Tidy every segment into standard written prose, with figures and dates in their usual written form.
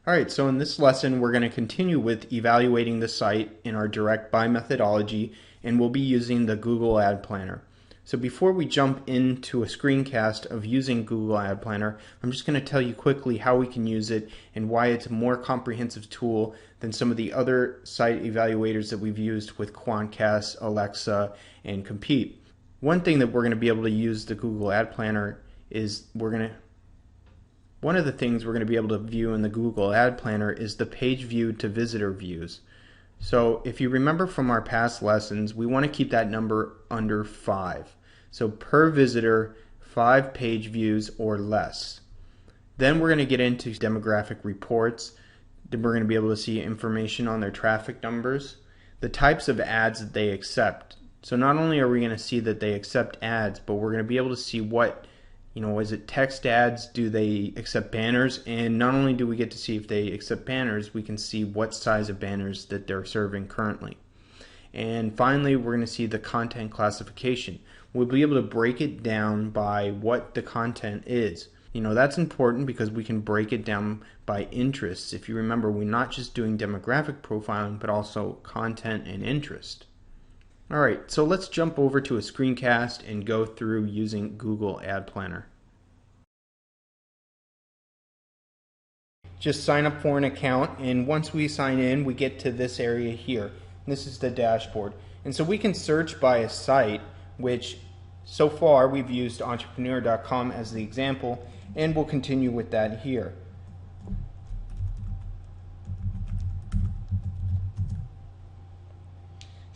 Alright, so in this lesson we're going to continue with evaluating the site in our direct buy methodology, and we'll be using the Google Ad Planner. So before we jump into a screencast of using Google Ad Planner, I'm just going to tell you quickly how we can use it and why it's a more comprehensive tool than some of the other site evaluators that we've used with Quantcast, Alexa, and Compete. One thing that we're going to be able to use the Google Ad Planner is one of the things we're going to be able to view in the Google Ad Planner is the page view to visitor views. So if you remember from our past lessons, we want to keep that number under 5. So per visitor, 5 page views or less. Then we're going to get into demographic reports. Then we're going to be able to see information on their traffic numbers, the types of ads that they accept. So not only are we going to see that they accept ads, but we're going to be able to see what, is it text ads? Do they accept banners? And not only do we get to see if they accept banners, we can see what size of banners that they're serving currently. And finally, we're going to see the content classification. We'll be able to break it down by what the content is. That's important because we can break it down by interests. If you remember, we're not just doing demographic profiling, but also content and interest. Alright, so let's jump over to a screencast and go through using Google Ad Planner. Just sign up for an account, and once we sign in, we get to this area here. This is the dashboard. And so we can search by a site, which so far we've used entrepreneur.com as the example, and we'll continue with that here.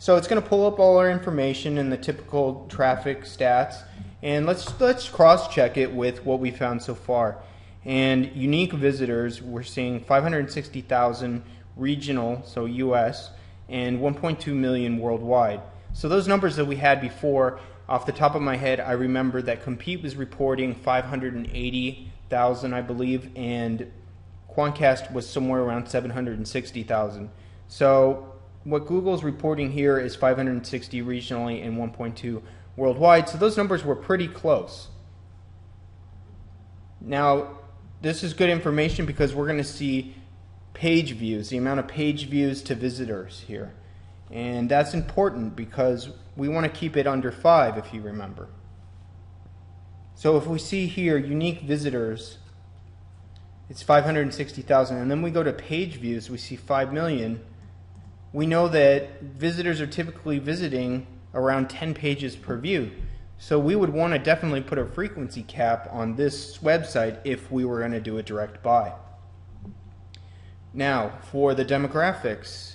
So it's going to pull up all our information and the typical traffic stats, and let's cross-check it with what we found so far. And unique visitors, we're seeing 560,000 regional, so US, and 1.2 million worldwide. So those numbers that we had before, off the top of my head, I remember that Compete was reporting 580,000, I believe, and Quantcast was somewhere around 760,000. So what Google's reporting here is 560 regionally and 1.2 worldwide, so those numbers were pretty close. Now, this is good information because we're going to see page views, the amount of page views to visitors here. And that's important because we want to keep it under 5, if you remember. So if we see here unique visitors, it's 560,000, and then we go to page views, we see 5 million. We know that visitors are typically visiting around 10 pages per view. So we would want to definitely put a frequency cap on this website if we were going to do a direct buy. Now, for the demographics,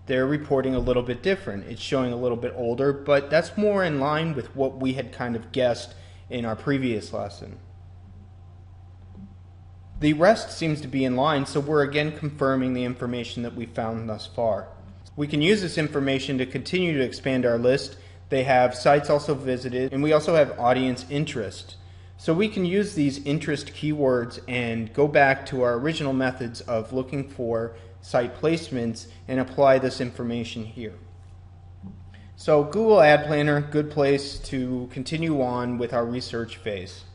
they're reporting a little bit different. It's showing a little bit older, but that's more in line with what we had kind of guessed in our previous lesson. The rest seems to be in line, so we're again confirming the information that we found thus far. We can use this information to continue to expand our list. They have sites also visited, and we also have audience interest. So we can use these interest keywords and go back to our original methods of looking for site placements and apply this information here. So Google Ad Planner, good place to continue on with our research phase.